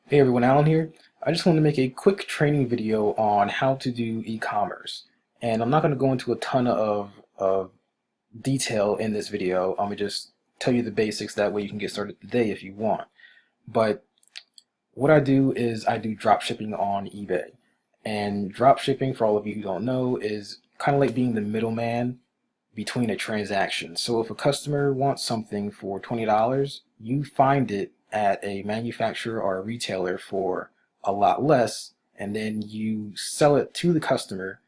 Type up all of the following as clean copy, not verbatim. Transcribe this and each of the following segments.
Hey everyone, Alan here. I just want to make a quick training video on how to do e-commerce. And I'm not going to go into a ton of detail in this video. I'm going to just tell you the basics. That way you can get started today if you want. But what I do is I do drop shipping on eBay. And drop shipping, for all of you who don't know, is kind of like being the middleman between a transaction. So if a customer wants something for $20, you find it at a manufacturer or a retailer for a lot less, and then you sell it to the customer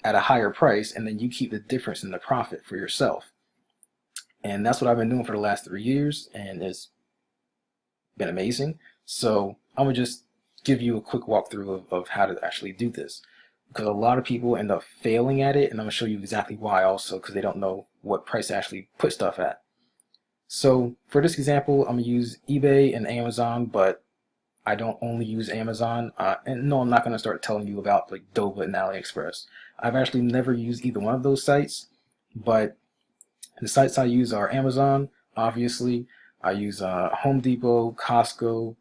at a higher price, and then you keep the difference in the profit for yourself. And that's what I've been doing for the last 3 years, and it's been amazing. So I'm gonna just give you a quick walkthrough of how to actually do this, because a lot of people end up failing at it, and I'm gonna show you exactly why also, because they don't know what price to actually put stuff at. So for this example, I'm gonna use eBay and Amazon, but I don't only use Amazon. And no, I'm not gonna start telling you about like Dova and AliExpress. I've actually never used either one of those sites, but the sites I use are Amazon, obviously. I use Home Depot, Costco,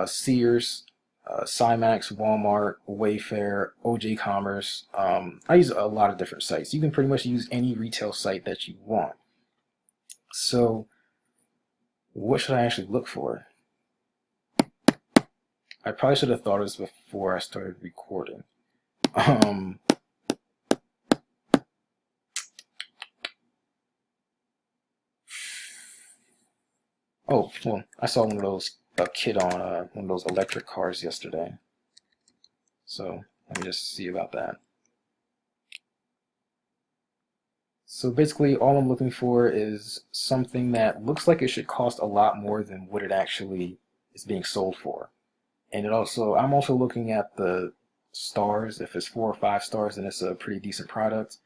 Sears, Cymax, Walmart, Wayfair, OJ Commerce. I use a lot of different sites. You can pretty much use any retail site that you want. So what should I actually look for? I probably should have thought of this before I started recording. Um, oh, well, I saw one of those, a kid on one of those electric cars yesterday. So let me just see about that. So basically all I'm looking for is something that looks like it should cost a lot more than what it actually is being sold for. And I'm also looking at the stars. If it's 4 or 5 stars, then it's a pretty decent product.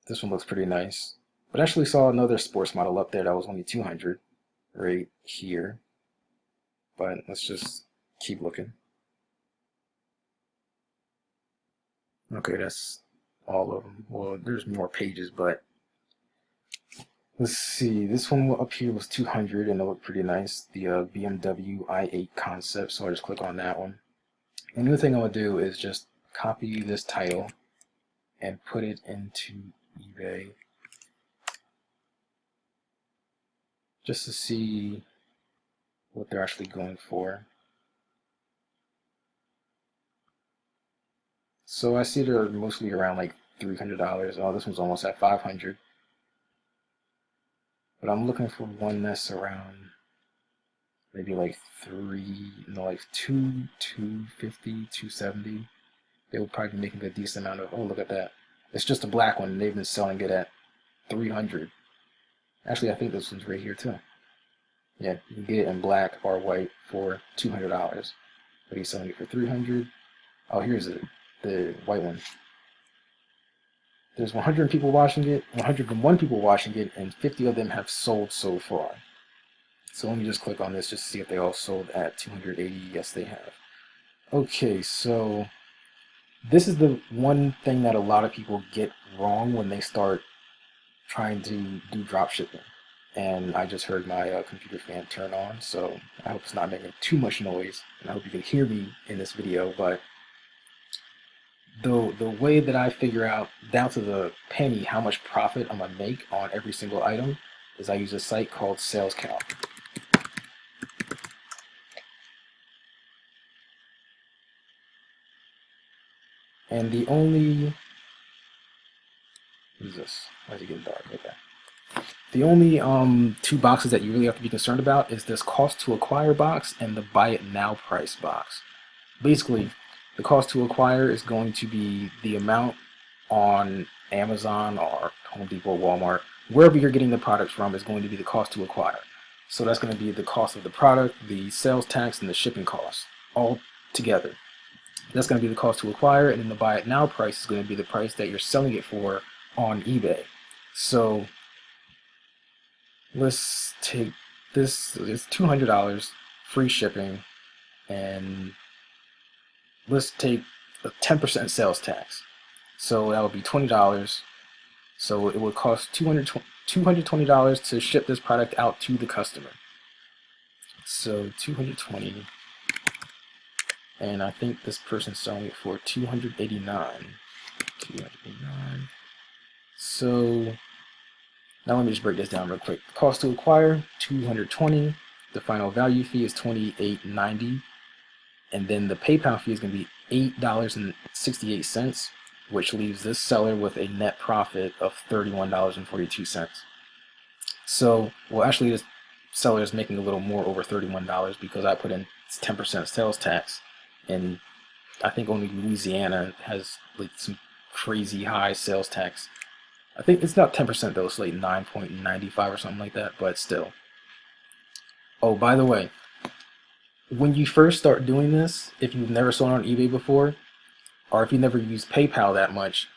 This one looks pretty nice. But I actually saw another sports model up there that was only 200 right here. But let's just keep looking. Okay, that's all of them. Well, there's more pages, but let's see. This one up here was 200 and it looked pretty nice. The BMW i8 concept. So I just click on that one. And the other thing I'm gonna do is just copy this title and put it into eBay just to see what they're actually going for. So I see they're mostly around like $300. Oh, this one's almost at 500. But I'm looking for one that's around maybe like like 250, 270. They will probably be making a decent amount of, oh, look at that. It's just a black one, and they've been selling it at 300. Actually, I think this one's right here too. Yeah, you can get it in black or white for $200. But he's selling it for 300. Oh, here's it, the white one. There's 100 people watching it, 101 people watching it, and 50 of them have sold so far. So let me just click on this just to see if they all sold at 280. Yes, they have. Okay, so this is the one thing that a lot of people get wrong when they start trying to do drop shipping. And I just heard my computer fan turn on, so I hope it's not making too much noise, and I hope you can hear me in this video. But the way that I figure out down to the penny how much profit I'm gonna make on every single item is I use a site called SalesCalc. And the only, what is this? Why is it getting dark? Okay. The only two boxes that you really have to be concerned about is this cost to acquire box and the buy it now price box. Basically, the cost to acquire is going to be the amount on Amazon or Home Depot, Walmart, wherever you're getting the product from is going to be the cost to acquire. So that's going to be the cost of the product, the sales tax, and the shipping costs all together. That's going to be the cost to acquire, and then the buy it now price is going to be the price that you're selling it for on eBay. So let's take this, it's $200 free shipping, and let's take a 10% sales tax. So that would be $20. So it would cost $220 to ship this product out to the customer. So 220, and I think this person's selling it for 289. 289. So now let me just break this down real quick. Cost to acquire 220. The final value fee is 28.90, and then the PayPal fee is going to be $8.68, which leaves this seller with a net profit of $31.42. So, well, actually, this seller is making a little more, over $31, because I put in 10% sales tax, and I think only Louisiana has like some crazy high sales tax. I think it's not 10% though, it's like 9.95 or something like that, but still. Oh, by the way, when you first start doing this, if you've never sold on eBay before, or if you never used PayPal that much,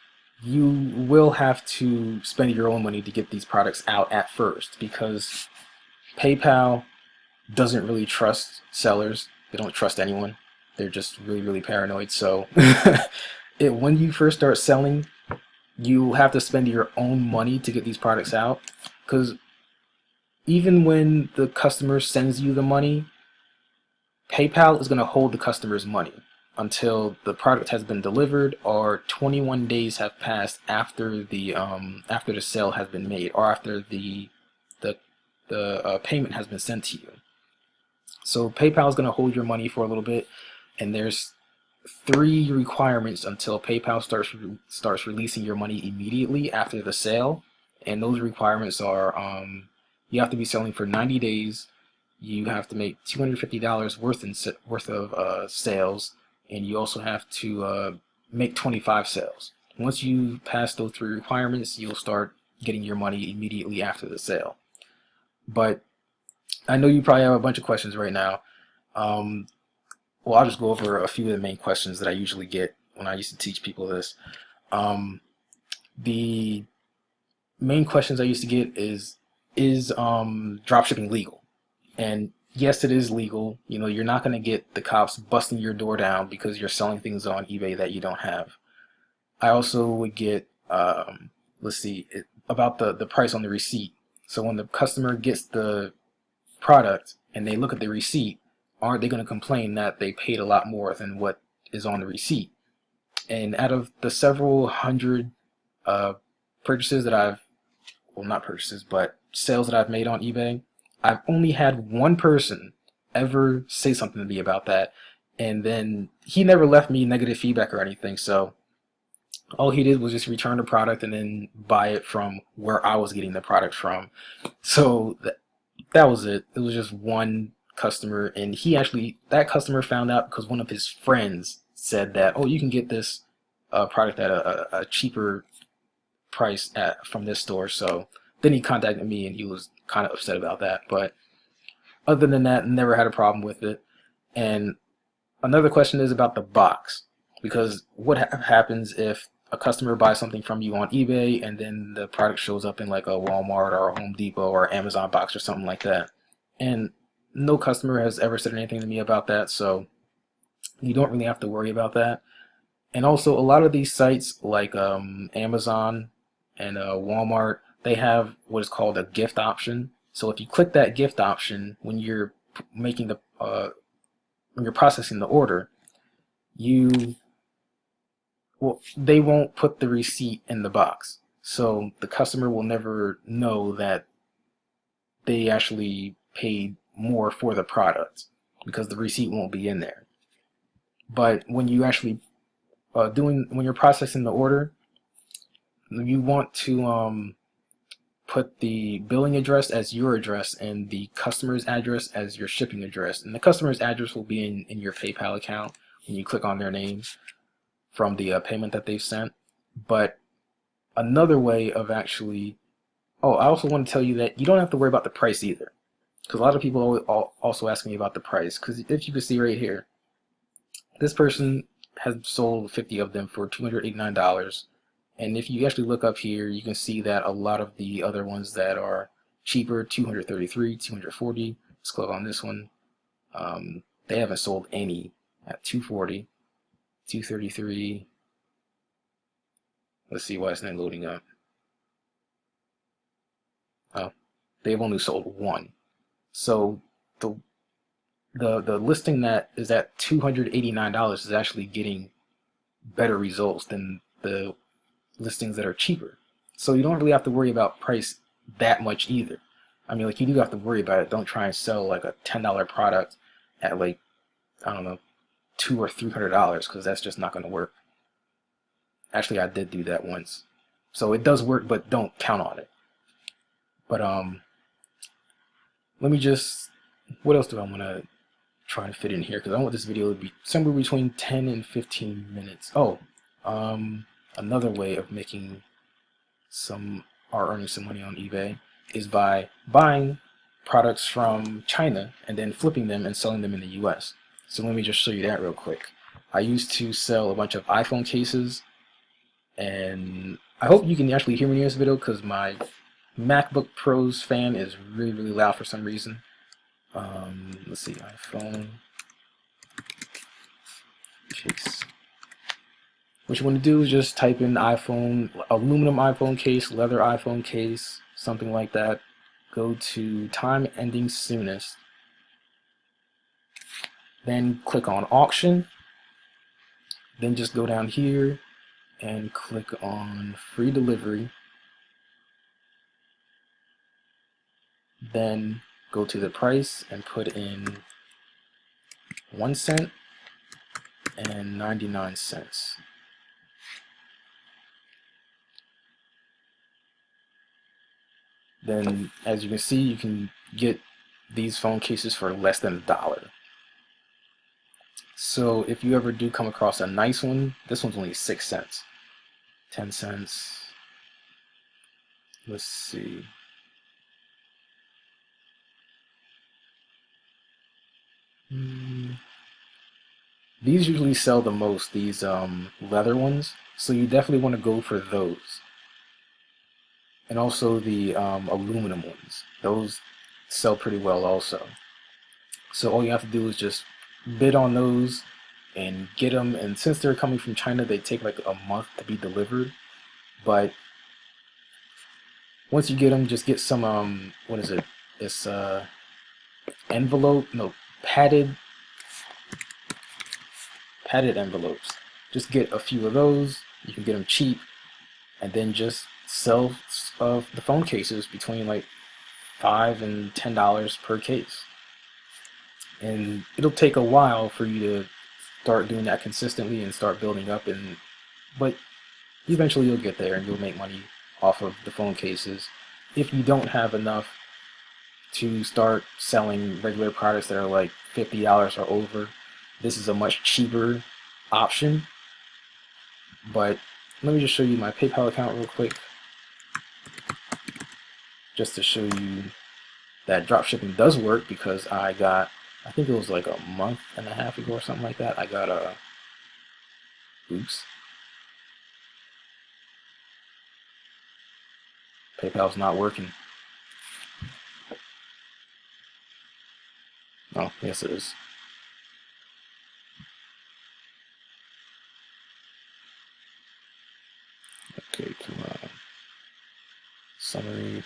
you will have to spend your own money to get these products out at first, because PayPal doesn't really trust sellers. They don't trust anyone. They're just really, really paranoid. So when you first start selling, you have to spend your own money to get these products out, because even when the customer sends you the money, PayPal is going to hold the customer's money until the product has been delivered or 21 days have passed after the sale has been made, or after the payment has been sent to you. So PayPal is going to hold your money for a little bit, and there's 3 requirements until PayPal starts releasing your money immediately after the sale. And those requirements are you have to be selling for 90 days, you have to make $250 worth of sales, and you also have to make 25 sales. Once you pass those 3 requirements, you'll start getting your money immediately after the sale. But I know you probably have a bunch of questions right now. Well, I'll just go over a few of the main questions that I usually get when I used to teach people this. The main questions I used to get is dropshipping legal? And yes, it is legal. You know, you're not going to get the cops busting your door down because you're selling things on eBay that you don't have. I also would get, about the price on the receipt. So when the customer gets the product and they look at the receipt, aren't they going to complain that they paid a lot more than what is on the receipt? And out of the several hundred purchases that not purchases, but sales that I've made on eBay, I've only had one person ever say something to me about that, and then he never left me negative feedback or anything. So all he did was just return the product and then buy it from where I was getting the product from. So that was it. It was just one customer, and that customer found out because one of his friends said that, oh, you can get this product at a cheaper price from this store. So then he contacted me, and he was kind of upset about that. But other than that, never had a problem with it. And another question is about the box, because what happens if a customer buys something from you on eBay and then the product shows up in like a Walmart or a Home Depot or Amazon box or something like that? And no customer has ever said anything to me about that, so you don't really have to worry about that. And also, a lot of these sites like Amazon and Walmart, they have what is called a gift option. So if you click that gift option when you're making when you're processing the order, they won't put the receipt in the box. So the customer will never know that they actually paid more for the product because the receipt won't be in there. But when you actually when you're processing the order, you want to put the billing address as your address and the customer's address as your shipping address. And the customer's address will be in your PayPal account when you click on their name from the payment that they've sent. But another way of I also want to tell you that you don't have to worry about the price either, because a lot of people also ask me about the price. Because if you can see right here, this person has sold 50 of them for $289. And if you actually look up here, you can see that a lot of the other ones that are cheaper, 233, 240. Let's click on this one. They haven't sold any at 240, 233. Let's see why it's not loading up. Oh, they've only sold one. So the listing that is at $289 is actually getting better results than the listings that are cheaper. So you don't really have to worry about price that much either. I mean, like, you do have to worry about it. Don't try and sell like a $10 product at, like, I don't know, $200 or $300, because that's just not going to work. Actually, I did do that once. So it does work, but don't count on it. But let me just, what else do I want to try to fit in here? Because I want this video to be somewhere between 10 and 15 minutes. Oh, another way of making some, or earning some money on eBay is by buying products from China and then flipping them and selling them in the US. So let me just show you that real quick. I used to sell a bunch of iPhone cases, and I hope you can actually hear me in this video because my MacBook Pro's fan is really, really loud for some reason. Let's see, iPhone case. What you want to do is just type in iPhone, aluminum iPhone case, leather iPhone case, something like that. Go to time ending soonest. Then click on auction. Then just go down here and click on free delivery. Then go to the price and put in 1 cent and 99 cents. Then, as you can see, you can get these phone cases for less than $1. So if you ever do come across a nice one, this one's only 6 cents, 10 cents. Let's see. These usually sell the most, these leather ones, so you definitely want to go for those. And also the aluminum ones. Those sell pretty well also. So all you have to do is just bid on those and get them. And since they're coming from China, they take like a month to be delivered. But once you get them, just get some what is it? It's padded envelopes. Just get a few of those. You can get them cheap, and then just sell the phone cases between like $5 and $10 per case. And it'll take a while for you to start doing that consistently and start building up, but eventually you'll get there and you'll make money off of the phone cases. If you don't have enough to start selling regular products that are like $50 or over, this is a much cheaper option. But let me just show you my PayPal account real quick, just to show you that dropshipping does work, because I think it was like a month and a half ago or something like that, I got a, oops, PayPal's not working. Oh, yes it is. Okay, come on. Summary.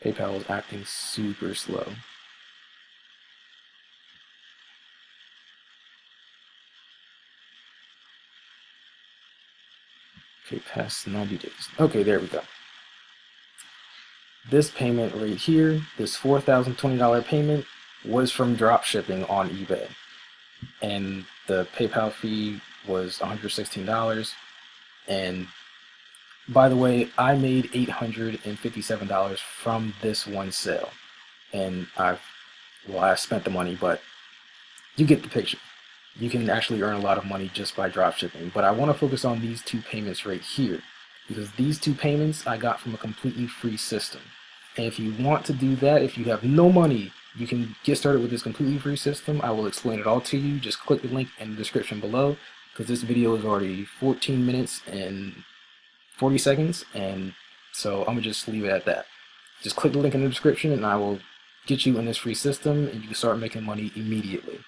PayPal is acting super slow. Okay, past 90 days. Okay, there we go. This payment right here, this $4,020 payment, was from dropshipping on eBay. And the PayPal fee was $116. And by the way, I made $857 from this one sale. And I spent the money, but you get the picture. You can actually earn a lot of money just by dropshipping. But I want to focus on these two payments right here, because these two payments I got from a completely free system. And if you want to do that, if you have no money, you can get started with this completely free system. I will explain it all to you. Just click the link in the description below, because this video is already 14 minutes and 40 seconds, and so I'm gonna just leave it at that. Just click the link in the description and I will get you in this free system, and you can start making money immediately.